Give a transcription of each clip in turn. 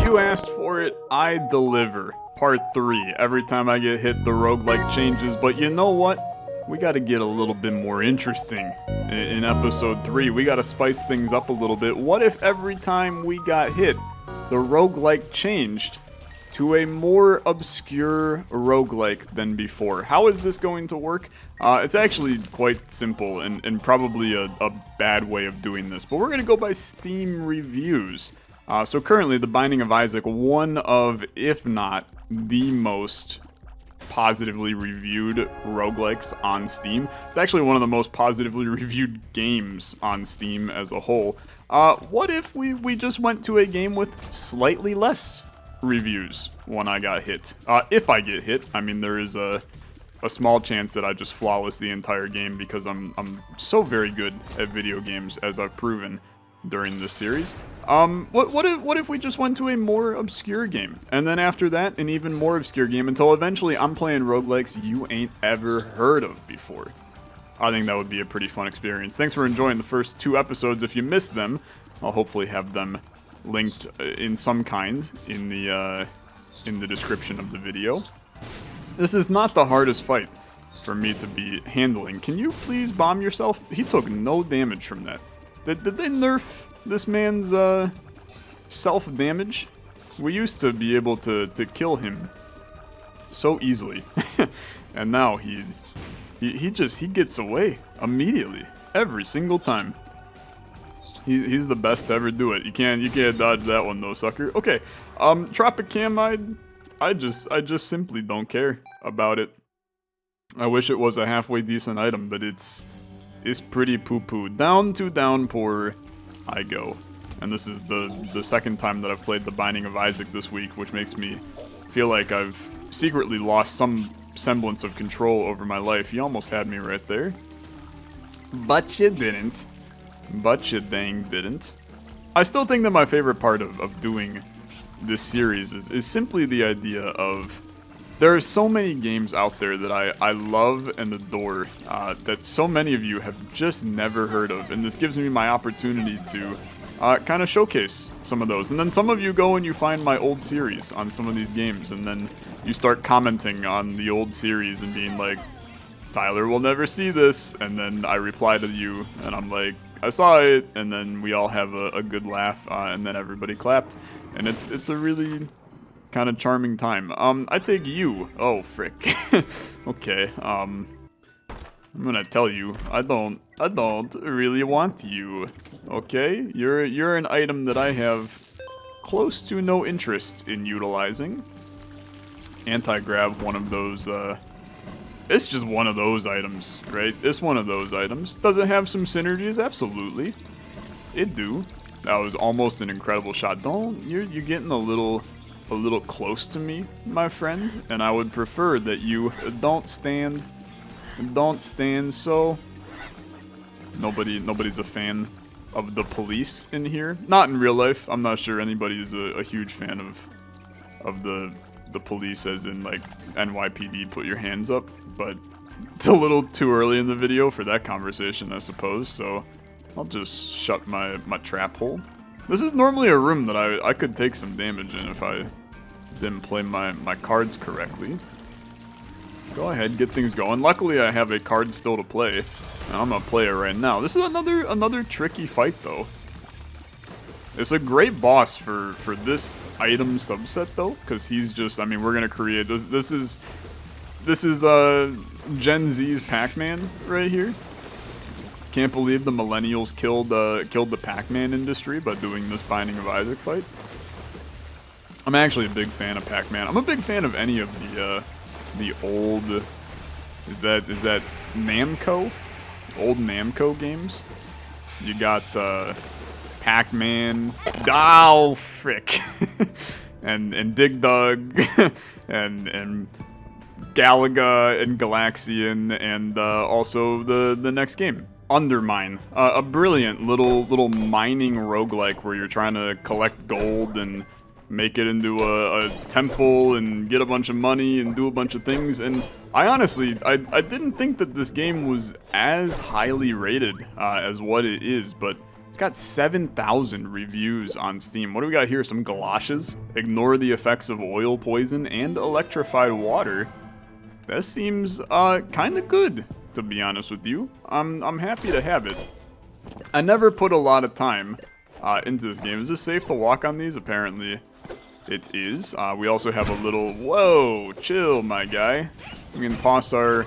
You asked for it, I deliver. Part 3. Every time I get hit, the roguelike changes, but you know what? We gotta get a little bit more interesting. In episode 3, we gotta spice things up a little bit. What if every time we got hit, the roguelike changed to a more obscure roguelike than before? How is this going to work? It's actually quite simple and probably a bad way of doing this, but we're gonna go by Steam reviews. So currently, The Binding of Isaac, one of, if not, the most positively reviewed roguelikes on Steam. It's actually one of the most positively reviewed games on Steam as a whole. What if we just went to a game with slightly less reviews when I got hit? If I get hit, I mean, there is a small chance that I just flawless the entire game because I'm so very good at video games, as I've proven during this series. What if we just went to a more obscure game, and then after that, an even more obscure game, until eventually I'm playing roguelikes you ain't ever heard of before? I think that would be a pretty fun experience. Thanks for enjoying the first 2 episodes. If you missed them, I'll hopefully have them linked in some kind in the description of the video. This is not the hardest fight for me to be handling. Can you please bomb yourself? He took no damage from that. Did they nerf this man's self-damage? We used to be able to kill him so easily, and now he gets away immediately every single time. He's the best to ever do it. You can't dodge that one though, sucker. Okay, Tropicam, I just simply don't care about it. I wish it was a halfway decent item, but it's pretty poo-poo. Down to downpour I go. And this is the second time that I've played The Binding of Isaac this week, which makes me feel like I've secretly lost some semblance of control over my life. You almost had me right there. But you didn't. But you dang didn't. I still think that my favorite part of doing this series is simply the idea of there are so many games out there that I love and adore that so many of you have just never heard of, and this gives me my opportunity to kind of showcase some of those. And then some of you go and you find my old series on some of these games, and then you start commenting on the old series and being like, Tyler will never see this, and then I reply to you, and I'm like, I saw it, and then we all have a good laugh, and then everybody clapped, and it's a really kind of charming time. I take you. Oh, frick. Okay, I'm gonna tell you, I don't really want you. Okay? You're an item that I have close to no interest in utilizing. Anti-grav, one of those, it's just one of those items, right? It's one of those items. Does it have some synergies? Absolutely. It do. That was almost an incredible shot. You're getting a little close to me, my friend, and I would prefer that you don't stand so. Nobody's a fan of the police in here. Not in real life. I'm not sure anybody's a huge fan of the police, as in like NYPD, put your hands up, but it's a little too early in the video for that conversation, I suppose, so I'll just shut my trap hole. This is normally a room that I could take some damage in if I didn't play my cards correctly. Go ahead, get things going. Luckily, I have a card still to play, and I'm gonna play it right now. This is another tricky fight, though. It's a great boss for this item subset, though, because he's just, I mean, we're gonna create, this is Gen Z's Pac-Man right here. Can't believe the millennials killed the Pac-Man industry by doing this Binding of Isaac fight. I'm actually a big fan of Pac-Man. I'm a big fan of any of the old, is that Namco? Old Namco games. You got Pac-Man, oh frick, and Dig Dug, and Galaga and Galaxian, and also the next game, UnderMine, a brilliant little mining roguelike where you're trying to collect gold and make it into a temple and get a bunch of money and do a bunch of things. And I honestly, I didn't think that this game was as highly rated as what it is, but it's got 7,000 reviews on Steam. What do we got here? Some galoshes. Ignore the effects of oil poison and electrified water. That seems kind of good, to be honest with you. I'm happy to have it. I never put a lot of time into this game. Is it safe to walk on these? Apparently it is. We also have a little, whoa, chill, my guy. We can toss our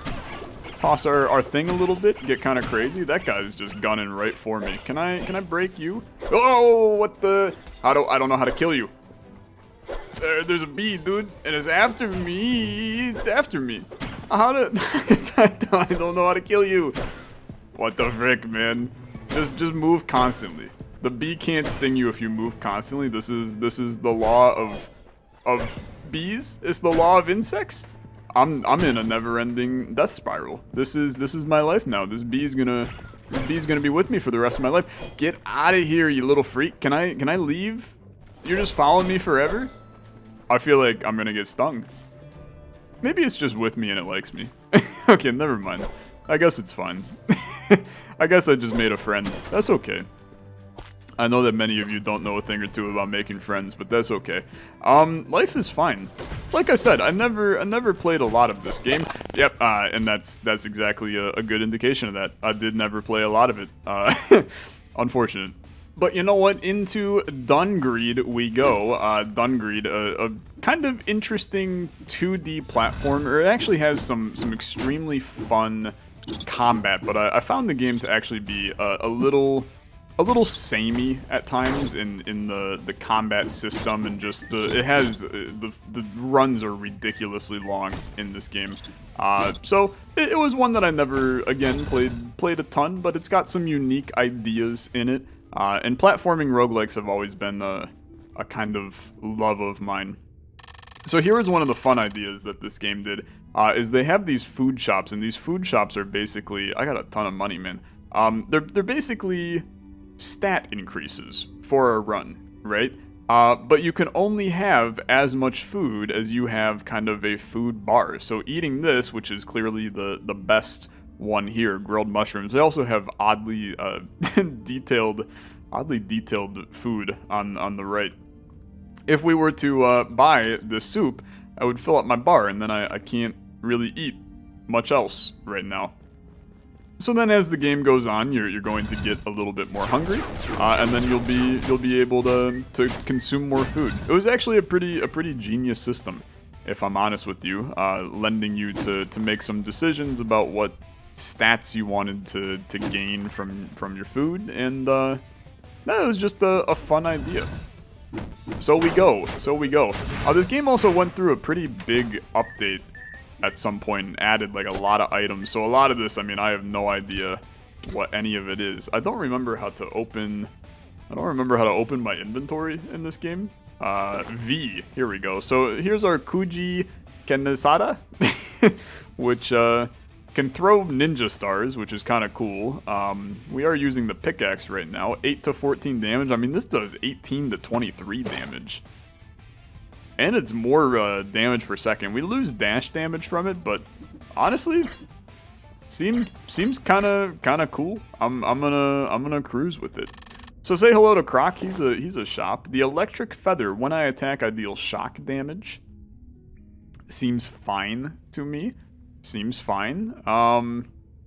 thing a little bit, get kind of crazy. That guy's just gunning right for me. Can I break you? Oh, what the? I don't know how to kill you. There's a bee, dude, and it's after me. It's after me. How to? I don't know how to kill you. What the frick, man? Just move constantly. The bee can't sting you if you move constantly. This is the law of bees. It's the law of insects. I'm in a never-ending death spiral. This is my life now. This bee's gonna be with me for the rest of my life. Get out of here, you little freak. Can I leave? You're just following me forever? I feel like I'm gonna get stung. Maybe it's just with me and it likes me. Okay, never mind. I guess it's fine. I guess I just made a friend. That's okay. I know that many of you don't know a thing or two about making friends, but that's okay. Life is fine. Like I said, I never played a lot of this game. Yep, and that's exactly a good indication of that. I did never play a lot of it. Unfortunate. But you know what? Into Dungreed we go. Dungreed, a kind of interesting 2D platformer. It actually has some extremely fun combat, but I found the game to actually be a little samey at times in the combat system, and just the runs are ridiculously long in this game. So it was one that I never again played a ton, but it's got some unique ideas in it. And platforming roguelikes have always been a kind of love of mine. So here is one of the fun ideas that this game did, is they have these food shops, and these food shops are basically, I got a ton of money, man. They're basically stat increases for a run, right? But you can only have as much food as you have kind of a food bar. So eating this, which is clearly the best one here, grilled mushrooms. They also have oddly detailed food on the right. If we were to buy this soup, I would fill up my bar, and then I can't really eat much else right now. So then, as the game goes on, you're going to get a little bit more hungry, and then you'll be able to consume more food. It was actually a pretty genius system, if I'm honest with you, lending you to make some decisions about what stats you wanted to gain from your food, and that was just a fun idea. So we go. This game also went through a pretty big update at some point and added like a lot of items. So a lot of this, I mean, I have no idea what any of it is. I don't remember how to open my inventory in this game. V, here we go. So here's our Kuji Kenesada, which can throw ninja stars, which is kind of cool. We are using the pickaxe right now. 8 to 14 damage. I mean, this does 18 to 23 damage. And it's more damage per second. We lose dash damage from it, but honestly, seems kind of cool. I'm gonna cruise with it. So say hello to Croc. He's a shop. The electric feather. When I attack, I deal shock damage. Seems fine to me. Seems fine.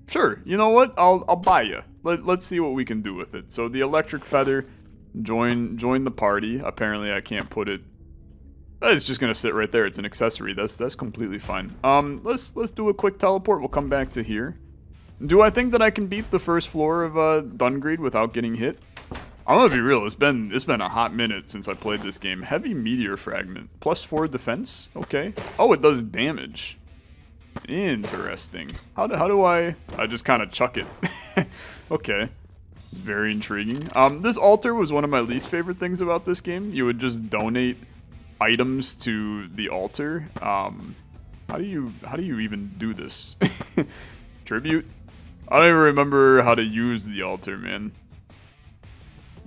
Sure. You know what? I'll buy you. Let's see what we can do with it. So the electric feather. Join the party. Apparently, I can't put it. It's just gonna sit right there. It's an accessory. That's completely fine. Let's do a quick teleport. We'll come back to here. Do I think that I can beat the first floor of Dungreed without getting hit? I'm gonna be real. It's been a hot minute since I played this game. Heavy meteor fragment. +4 defense. Okay. Oh, it does damage. Interesting. How do I just kind of chuck it? Okay. It's very intriguing. This altar was one of my least favorite things about this game. You would just donate items to the altar. How do you even do this? Tribute? I don't even remember how to use the altar, man.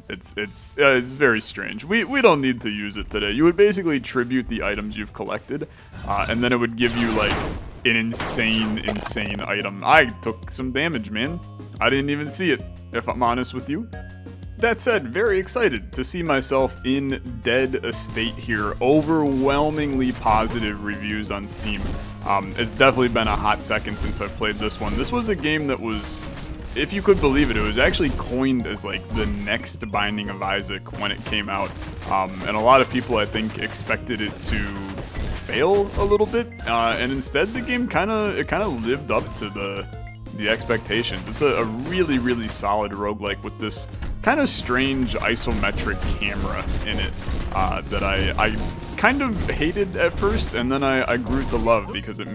It's very strange. We don't need to use it today. You would basically tribute the items you've collected, and then it would give you like an insane item. I took some damage, man. I didn't even see it, if I'm honest with you. That said, very excited to see myself in Dead Estate here. Overwhelmingly positive reviews on Steam. It's definitely been a hot second since I've played this one. This was a game that was, if you could believe it, it was actually coined as like the next Binding of Isaac when it came out. And a lot of people, I think, expected it to fail a little bit, and instead the game kind of lived up to the expectations. It's a really solid roguelike with this kind of strange isometric camera in it that I kind of hated at first, and then I grew to love because it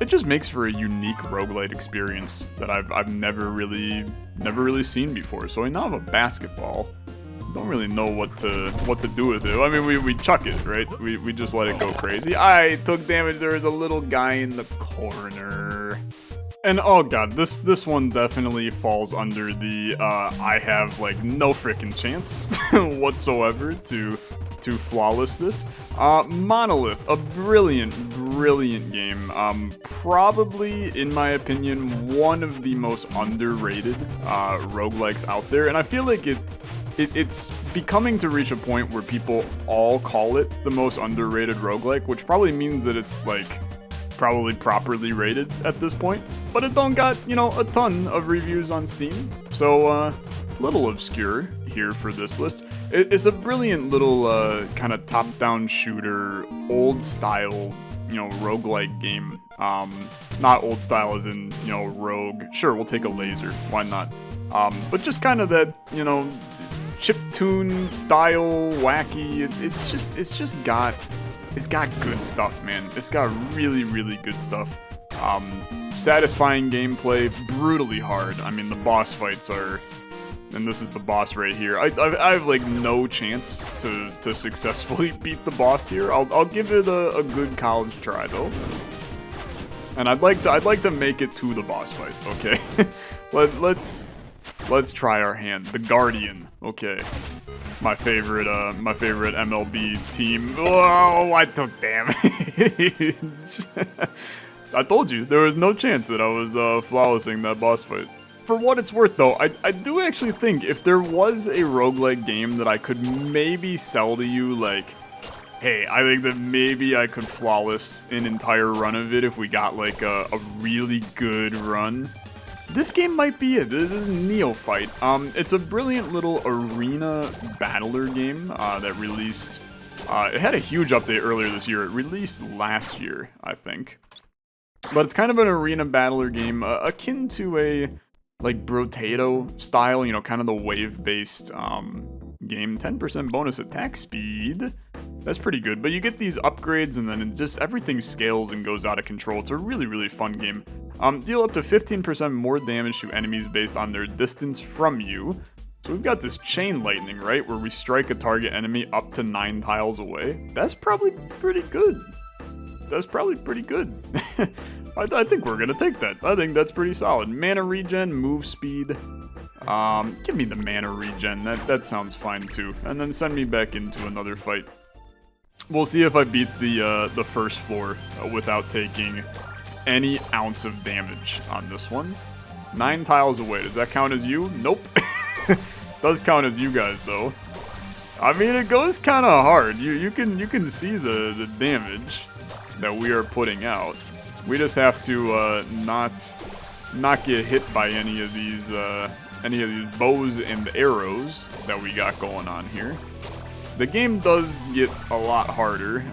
just makes for a unique roguelite experience that I've never really seen before. So I now have a basketball. Don't really know what to do with it. I mean, we chuck it, right? We just let it go crazy. I took damage. There was a little guy in the corner. And oh god, this one definitely falls under the I have like no freaking chance whatsoever to flawless this. Monolith, a brilliant game. Probably, in my opinion, one of the most underrated roguelikes out there, and I feel like it's becoming to reach a point where people all call it the most underrated roguelike, which probably means that it's like probably properly rated at this point, but it don't got, you know, a ton of reviews on Steam, so little obscure here for this list. It's a brilliant little kind of top-down shooter, old style, you know, roguelike game. Not old style as in, you know, rogue. Sure, we'll take a laser, why not? But just kind of that, you know, chiptune style, wacky. It's got good stuff, man. It's got really good stuff. Satisfying gameplay, brutally hard. I mean, the boss fights are, and this is the boss right here. I have like no chance to successfully beat the boss here. I'll give it a good college try though. And I'd like to make it to the boss fight. Okay, let's try our hand. The Guardian. Okay. My favorite MLB team. Oh, I took damage. I told you, there was no chance that I was flawlessing that boss fight. For what it's worth, though, I do actually think if there was a roguelike game that I could maybe sell to you, like, hey, I think that maybe I could flawless an entire run of it if we got, like, a really good run. This game might be it. This is Neophyte. It's a brilliant little arena battler game that released. It had a huge update earlier this year. It released last year, I think. But it's kind of an arena battler game akin to a like Brotato style, you know, kind of the wave-based game. 10% bonus attack speed. That's pretty good, but you get these upgrades and then it just everything scales and goes out of control. It's a really fun game. Deal up to 15% more damage to enemies based on their distance from you. So we've got this chain lightning, right, where we strike a target enemy up to 9 tiles away. That's probably pretty good. That's probably pretty good. I think we're gonna take that. I think that's pretty solid. Mana regen, move speed. Give me the mana regen. That sounds fine too. And then send me back into another fight. We'll see if I beat the first floor without taking any ounce of damage on this one. 9 tiles away. Does that count as you? Nope. Does count as you guys though. I mean, it goes kind of hard. You can see the damage that we are putting out. We just have to not get hit by any of these bows and arrows that we got going on here. The game does get a lot harder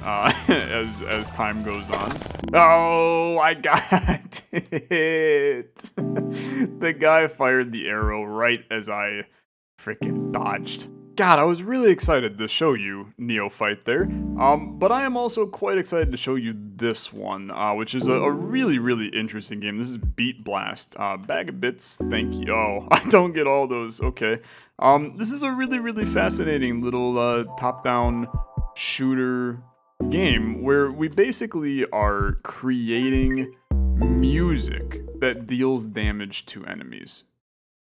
as time goes on. Oh, I got it! The guy fired the arrow right as I freaking dodged. God, I was really excited to show you Neophyte there, but I am also quite excited to show you this one, which is a really interesting game. This is Beat Blast. Bag of bits, thank you. Oh, I don't get all those, okay. This is a really fascinating little top-down shooter game where we basically are creating music that deals damage to enemies.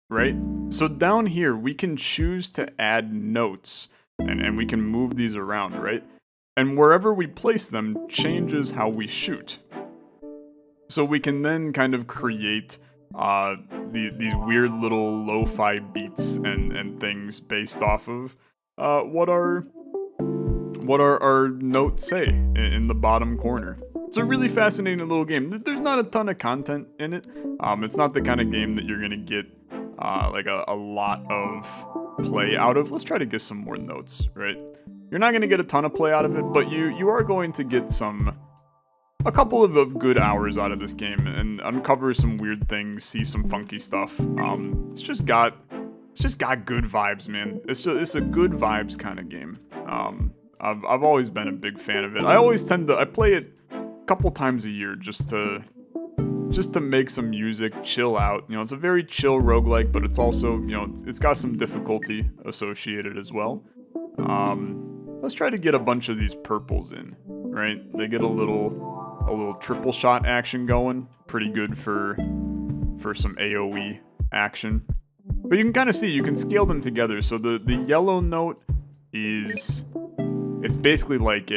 Right? So down here, we can choose to add notes, and we can move these around, right? And wherever we place them changes how we shoot. So we can then kind of create these weird little lo-fi beats and things based off of what our notes say in the bottom corner. It's a really fascinating little game. There's not a ton of content in it. It's not the kind of game that you're gonna get like a lot of play out of. Let's try to get some more notes, right? You're not gonna get a ton of play out of it, but you are going to get a couple of good hours out of this game and uncover some weird things, see some funky stuff. It's just got good vibes, man. It's a good vibes kind of game. I've always been a big fan of it. I play it a couple times a year just to make some music, chill out. You know, it's a very chill roguelike, but it's also, you know, it's got some difficulty associated as well. Let's try to get a bunch of these purples in, right? They get a little triple shot action going. Pretty good for some AoE action. But you can kind of see, you can scale them together. So the yellow note it's basically like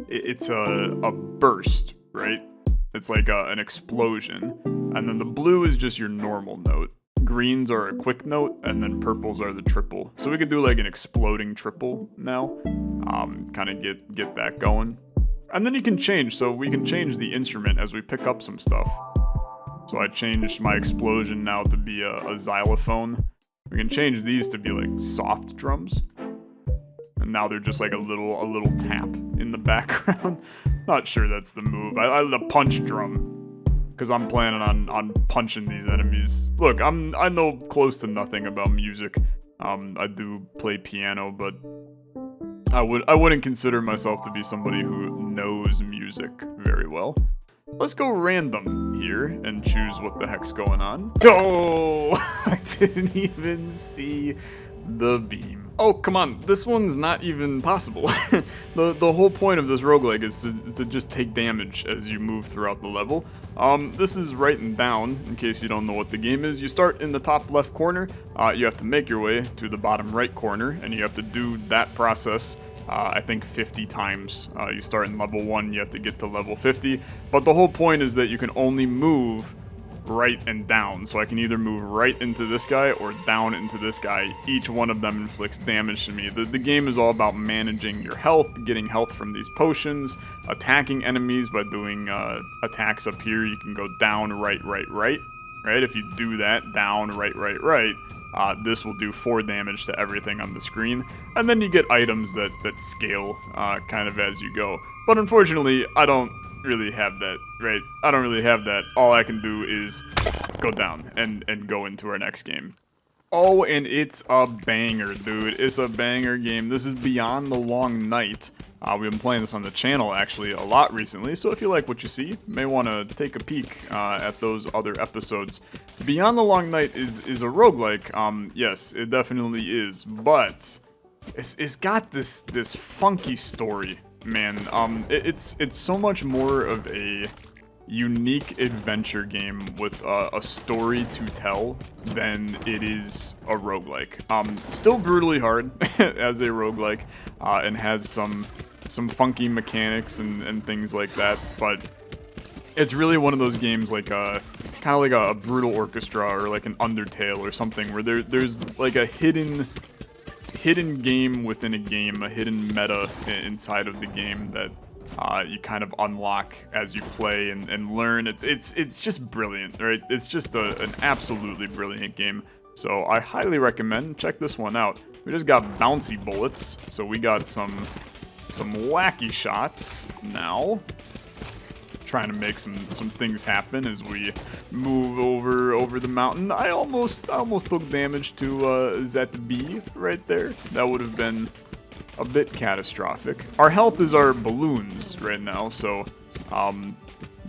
it's a burst, right? It's like an explosion. And then the blue is just your normal note. Greens are a quick note, and then purples are the triple. So we could do like an exploding triple now. Kind of get that going. And then you can change, so we can change the instrument as we pick up some stuff. So I changed my explosion now to be a xylophone. We can change these to be like soft drums. And now they're just like a little tap in the background. Not sure that's the move. I the punch drum, because I'm planning on punching these enemies. Look, I know close to nothing about music. I do play piano, but I wouldn't consider myself to be somebody who knows music very well. Let's go random here and choose what the heck's going on. Oh, I didn't even see the beam. Oh, come on, this one's not even possible. The whole point of this roguelike is to just take damage as you move throughout the level. This is right and down, in case you don't know what the game is. You start in the top left corner, you have to make your way to the bottom right corner, and you have to do that process I think 50 times. You start in level 1, you have to get to level 50, but the whole point is that you can only move right and down, so I can either move right into this guy or down into this guy. Each one of them inflicts damage to me. The game is all about managing your health, getting health from these potions, attacking enemies by doing attacks up here. You can go down, right, right. If you do that, down, right, this will do 4 damage to everything on the screen, and then you get items that scale kind of as you go. But unfortunately, I don't really have that, right? I don't really have that. All I can do is go down and go into our next game. Oh, and it's a banger, dude. It's a banger game. This is Beyond the Long Night. We've been playing this on the channel actually a lot recently, so if you like what you see, you may want to take a peek at those other episodes. Beyond the Long Night is a roguelike. Yes, it definitely is, but it's got this funky story, man. It's so much more of a unique adventure game with a story to tell than it is a roguelike. Still brutally hard as a roguelike, and has some funky mechanics and things like that, but it's really one of those games like kind of like a Brutal Orchestra or like an Undertale or something, where there's like a hidden game within a game, a hidden meta inside of the game that you kind of unlock as you play and learn. It's just brilliant, right? It's just an absolutely brilliant game. So I highly recommend, check this one out. We just got bouncy bullets, so we got some wacky shots now. Trying to make some things happen as we move over the mountain. I almost took damage to ZB right there. That would have been a bit catastrophic. Our health is our balloons right now, so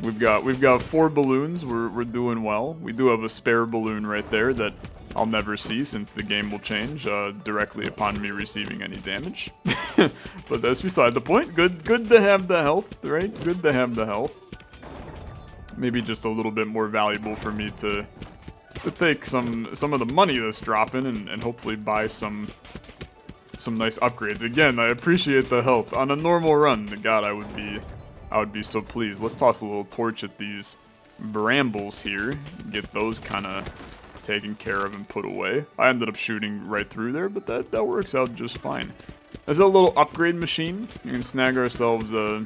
we've got 4 balloons. We're doing well. We do have a spare balloon right there that I'll never see, since the game will change directly upon me receiving any damage. But that's beside the point. Good to have the health, right? Good to have the health. Maybe just a little bit more valuable for me to take some of the money that's dropping and hopefully buy some nice upgrades. Again, I appreciate the health. On a normal run, God, I would be I would be so pleased. Let's toss a little torch at these brambles here. Get those kind of taken care of and put away. I ended up shooting right through there, but that works out just fine. There's a little upgrade machine. You can snag ourselves a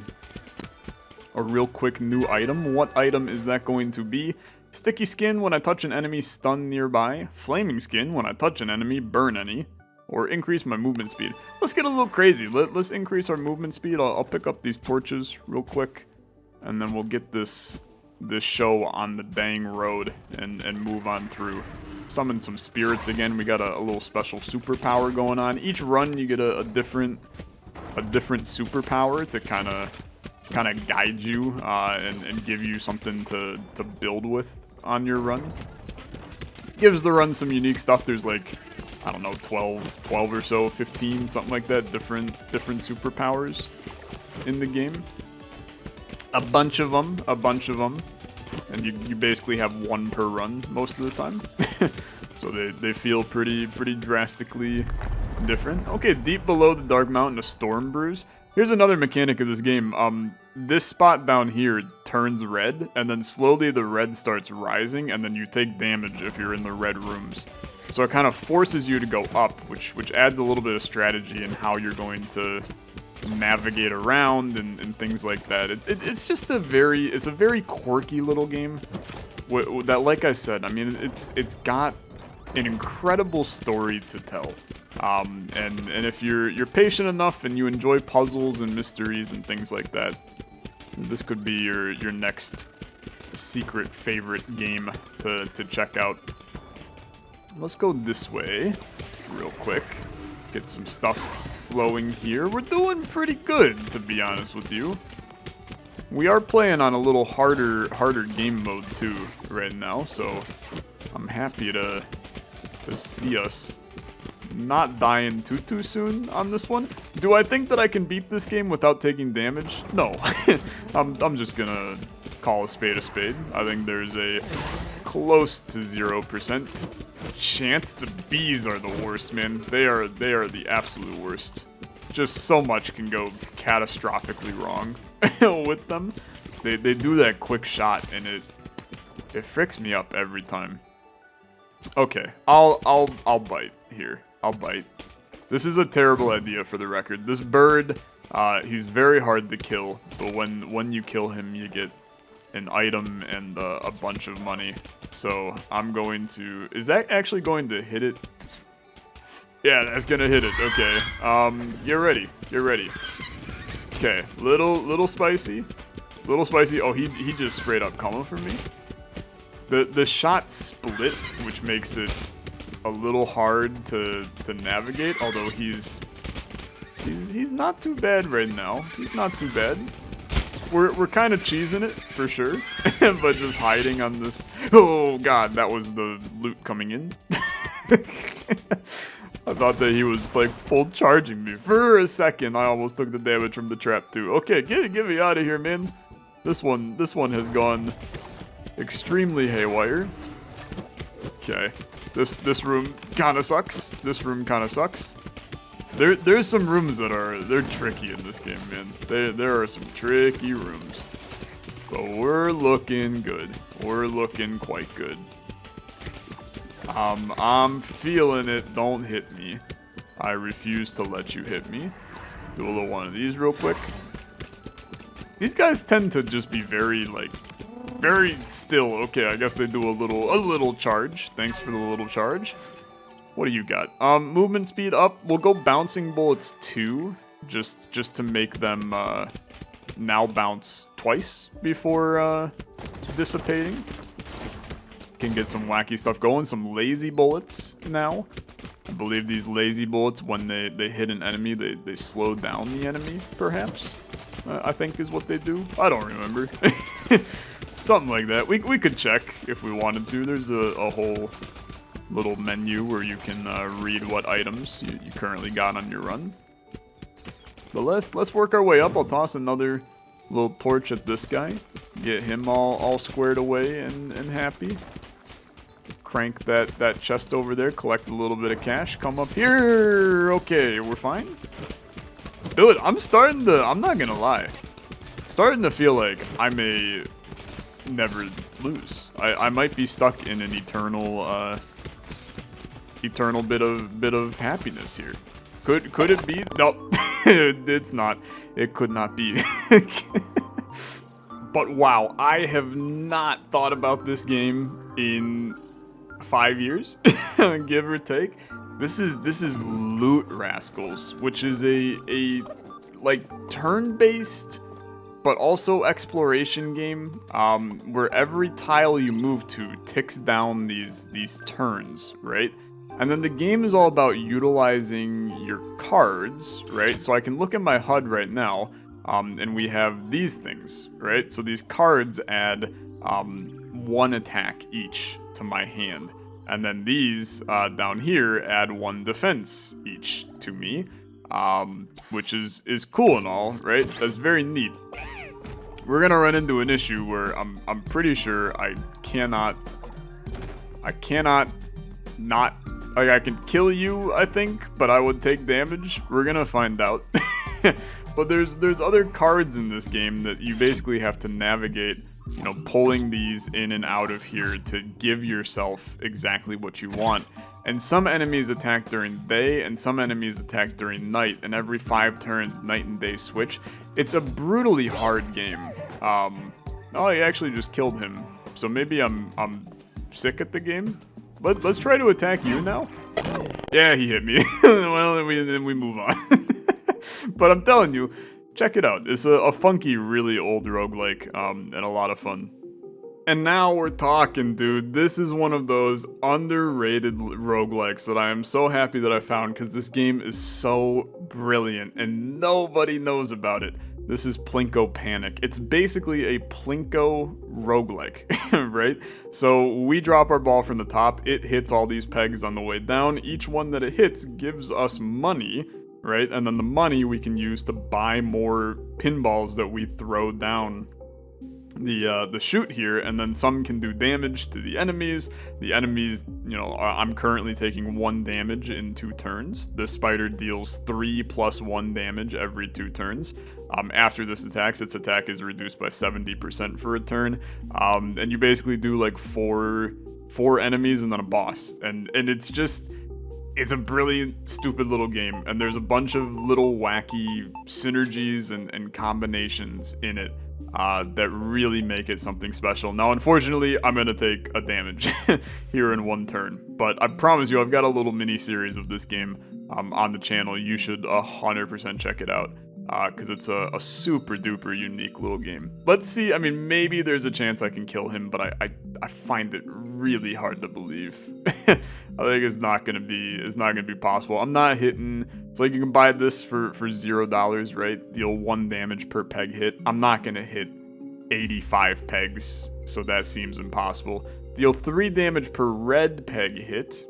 real quick new item. What item is that going to be? Sticky skin when I touch an enemy, stun nearby. Flaming skin when I touch an enemy, burn any. Or increase my movement speed. Let's get a little crazy. Let's increase our movement speed. I'll pick up these torches real quick. And then we'll get this show on the dang road and move on through. Summon some spirits again. We got a little special superpower going on. Each run you get a different superpower to kind of guide you and give you something to build with on your run. Gives the run some unique stuff. There's like, I don't know, 12 or so, 15, something like that, different superpowers in the game. A bunch of them. And you basically have one per run most of the time. So they feel pretty drastically different. Okay, deep below the Dark Mountain, a storm brews. Here's another mechanic of this game. This spot down here turns red, and then slowly the red starts rising, and then you take damage if you're in the red rooms. So it kind of forces you to go up, which adds a little bit of strategy in how you're going to navigate around and things like that. It's just a very quirky little game. That, like I said, I mean, it's got an incredible story to tell. And if you're patient enough and you enjoy puzzles and mysteries and things like that, this could be your next secret favorite game to check out. Let's go this way real quick. Get some stuff flowing here. We're doing pretty good, to be honest with you. We are playing on a little harder game mode too right now, so I'm happy to see us not dying too soon on this one. Do I think that I can beat this game without taking damage? No. I'm just gonna call a spade a spade. I think there's a close to 0% chance. The bees are the worst, man. They are the absolute worst. Just so much can go catastrophically wrong with them. They do that quick shot and it fricks me up every time. Okay, I'll bite here. I'll bite. This is a terrible idea for the record. This bird, he's very hard to kill, but when you kill him, you get an item and a bunch of money. So I'm going to... Is that actually going to hit it? Yeah, that's gonna hit it. Okay. Get ready. Get ready. Okay. Little spicy. Little spicy. Oh, he just straight up coming for me. The shot split, which makes it a little hard to navigate, although he's not too bad right now. He's not too bad. We're kind of cheesing it for sure, but just hiding on this. Oh god, that was the loot coming in. I thought that he was like full charging me for a second. I almost took the damage from the trap too. Okay, get me out of here, man. This one has gone extremely haywire. Okay. This room kind of sucks. This room kind of sucks. There's some rooms they're tricky in this game, man. There are some tricky rooms. But we're looking good. We're looking quite good. I'm feeling it. Don't hit me. I refuse to let you hit me. Do a little one of these real quick. These guys tend to just be very still. Okay, I guess they do a little charge. Thanks for the little charge. What do you got? Movement speed up. We'll go bouncing bullets 2, just to make them now bounce twice before dissipating. Can get some wacky stuff going. Some lazy bullets now. I believe these lazy bullets, when they hit an enemy, they slow down the enemy, perhaps. I think is what they do. I don't remember. Something like that. We could check if we wanted to. There's a whole little menu where you can read what items you currently got on your run. But let's work our way up. I'll toss another little torch at this guy. Get him all squared away and happy. Crank that chest over there. Collect a little bit of cash. Come up here. Okay, we're fine. Dude, I'm not gonna lie. starting to feel like I may never lose. I might be stuck in an eternal bit of happiness here. Could it be? Nope. It's not. It could not be. But wow, I have not thought about this game in 5 years, give or take. This is Loot Rascals, which is a like turn-based but also exploration game, where every tile you move to ticks down these turns, right? And then the game is all about utilizing your cards, right? So I can look at my HUD right now, and we have these things, right? So these cards add 1 attack each to my hand. And then these down here add 1 defense each to me, which is cool and all, right? That's very neat. We're gonna run into an issue where I'm pretty sure I cannot not, like, I can kill you, I think, but I would take damage. We're gonna find out. But there's other cards in this game that you basically have to navigate, you know, pulling these in and out of here to give yourself exactly what you want. And some enemies attack during day, and some enemies attack during night, and every 5 turns, night and day switch. It's a brutally hard game. Oh, I actually just killed him, so maybe I'm sick at the game. Let's try to attack you now. Yeah, he hit me. Well, then we move on. But I'm telling you, check it out. It's a funky, really old roguelike, and a lot of fun. And now we're talking, dude. This is one of those underrated roguelikes that I am so happy that I found, because this game is so brilliant and nobody knows about it. This is Plinko Panic. It's basically a Plinko roguelike, right? So we drop our ball from the top, it hits all these pegs on the way down. Each one that it hits gives us money, right? And then the money we can use to buy more pinballs that we throw down the chute here, and then some can do damage to the enemies. The enemies, you know, I'm currently taking 1 damage in 2 turns. The spider deals 3 + 1 damage every 2 turns. After this attacks, its attack is reduced by 70% for a turn. And you basically do like four enemies and then a boss. And it's just, it's a brilliant, stupid little game. And there's a bunch of little wacky synergies and combinations in it that really make it something special. Now, unfortunately, I'm going to take a damage here in 1 turn. But I promise you, I've got a little mini-series of this game on the channel. You should 100% check it out, because it's a super-duper unique little game. Let's see. I mean, maybe there's a chance I can kill him, but I find it really hard to believe. I think it's not gonna be possible. I'm not hitting. It's like you can buy this for $0, right? Deal 1 damage per peg hit. I'm not gonna hit 85 pegs, so that seems impossible. Deal 3 damage per red peg hit,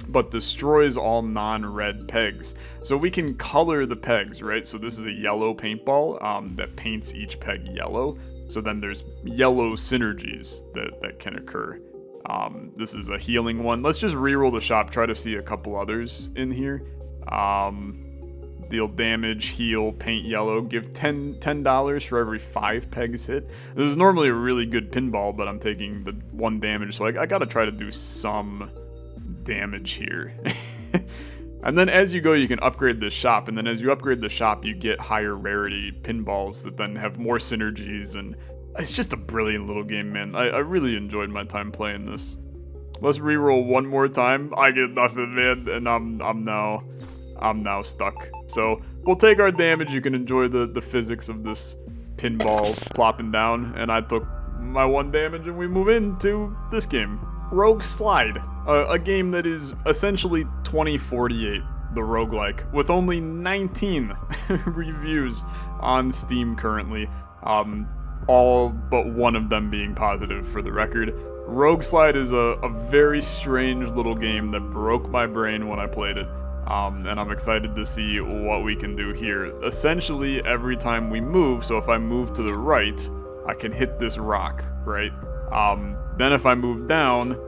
but destroys all non-red pegs. So we can color the pegs, right? So this is a yellow paintball that paints each peg yellow. So then there's yellow synergies that can occur. This is a healing one. Let's just reroll the shop, try to see a couple others in here. Deal damage, heal, paint yellow, give $10 for every 5 pegs hit. This is normally a really good pinball, but I'm taking the 1 damage, so I gotta try to do some damage here. And then as you go, you can upgrade the shop, and then as you upgrade the shop, you get higher rarity pinballs that then have more synergies, and it's just a brilliant little game, man. I really enjoyed my time playing this. Let's reroll 1 more time. I get nothing, man, and I'm now stuck. So we'll take our damage. You can enjoy the physics of this pinball plopping down, and I took my 1 damage, and we move into this game. Rogue Slide, a game that is essentially 2048, the roguelike, with only 19 reviews on Steam currently, all but 1 of them being positive for the record. Rogue Slide is a very strange little game that broke my brain when I played it, and I'm excited to see what we can do here. Essentially, every time we move, so if I move to the right, I can hit this rock, right? Then if I move down,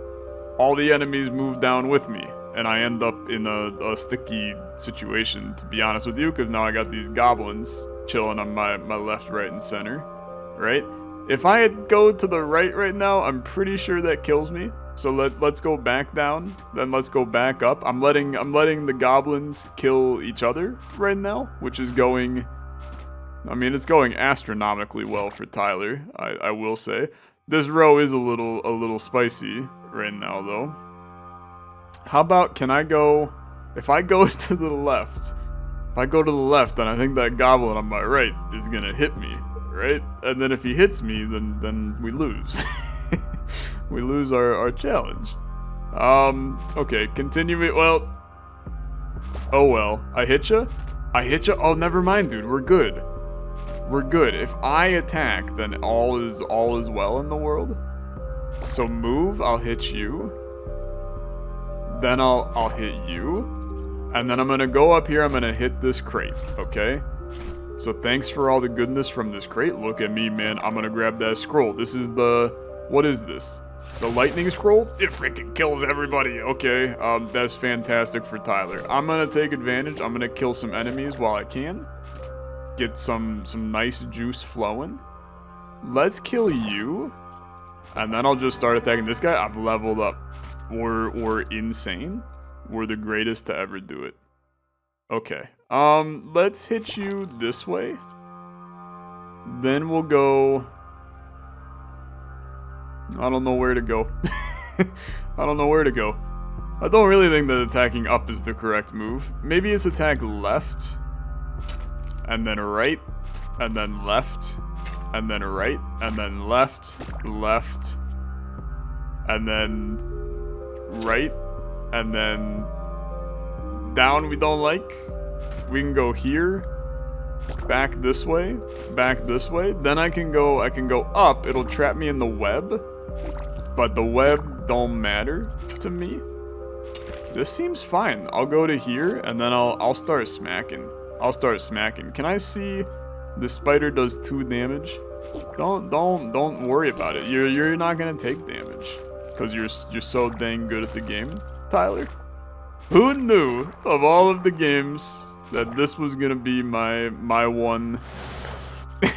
all the enemies move down with me, and I end up in a sticky situation, to be honest with you, because now I got these goblins chilling on my left, right, and center, right? If I go to the right now, I'm pretty sure that kills me. So let's go back down, then let's go back up. I'm letting the goblins kill each other right now, which is going, I mean, it's going astronomically well for Tyler, I will say. This row is a little spicy right now though. How about, can I go, if I go to the left, then I think that goblin on my right is gonna hit me, right? And then if he hits me, then we lose. We lose our challenge. Okay, continue it. Well, oh well. I hit ya? Oh, never mind, dude. We're good. We're good. If I attack, then all is well in the world. So move, I'll hit you. Then I'll hit you. And then I'm gonna go up here, I'm gonna hit this crate, okay? So thanks for all the goodness from this crate. Look at me, man. I'm gonna grab that scroll. This is what is this? The lightning scroll? It freaking kills everybody. Okay, that's fantastic for Tyler. I'm gonna take advantage. I'm gonna kill some enemies while I can. Get some nice juice flowing. Let's kill you. And then I'll just start attacking this guy. I've leveled up. We're insane. We're the greatest to ever do it. Okay. Let's hit you this way. Then we'll go... I don't know where to go. I don't know where to go. I don't really think that attacking up is the correct move. Maybe it's attack left, and then right, and then left, and then right, and then left, left, and then right, and then down we don't like. We can go here, back this way, then I can go up. It'll trap me in the web, but the web don't matter to me. This seems fine. I'll go to here and then I'll start smacking. Can I see the spider does 2 damage? Don't worry about it. You're not gonna take damage because you're so dang good at the game, Tyler. Who knew of all of the games that this was gonna be my one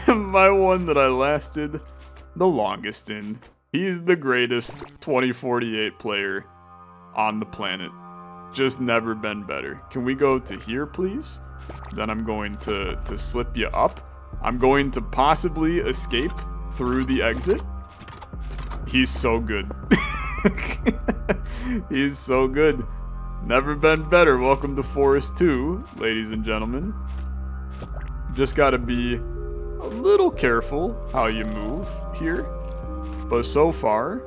my one that I lasted the longest in. He's the greatest 2048 player on the planet. Just never been better. Can we go to here, please? Then I'm going to slip you up. I'm going to possibly escape through the exit. He's so good. He's so good. Never been better. Welcome to Forest 2, ladies and gentlemen. Just gotta be a little careful how you move here. But so far,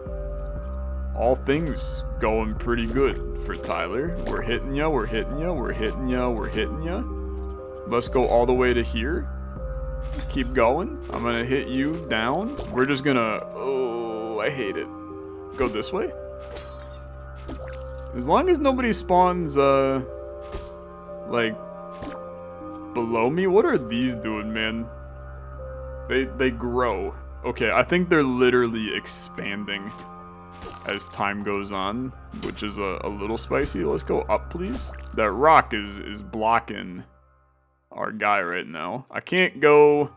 all things going pretty good for Tyler. We're hitting ya, we're hitting ya, we're hitting ya, we're hitting ya. Let's go all the way to here. Keep going. I'm gonna hit you down. We're just gonna... Oh, I hate it. Go this way. As long as nobody spawns, like, below me. What are these doing, man? They grow. Okay, I think they're literally expanding as time goes on, which is a little spicy. Let's go up, please. That rock is blocking our guy right now. I can't go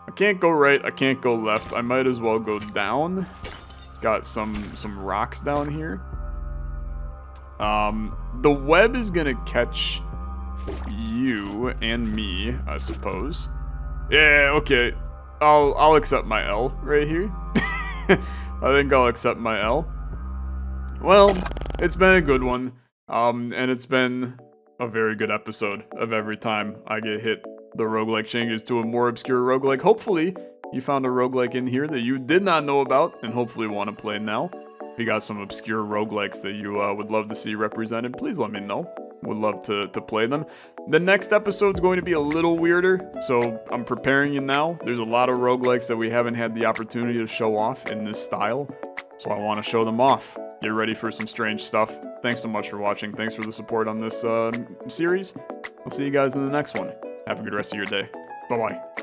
right, I can't go left. I might as well go down. Got some rocks down here. The web is gonna catch you and me, I suppose. Yeah, okay. I'll accept my L right here. I think I'll accept my L. Well, it's been a good one. And it's been a very good episode of every time I get hit. The roguelike changes to a more obscure roguelike. Hopefully, you found a roguelike in here that you did not know about and hopefully want to play now. If you got some obscure roguelikes that you would love to see represented, please let me know. Would love to play them. The next episode's going to be a little weirder, so I'm preparing you now. There's a lot of roguelikes that we haven't had the opportunity to show off in this style, so I want to show them off. Get ready for some strange stuff. Thanks so much for watching. Thanks for the support on this series. I'll see you guys in the next one. Have a good rest of your day. Bye-bye.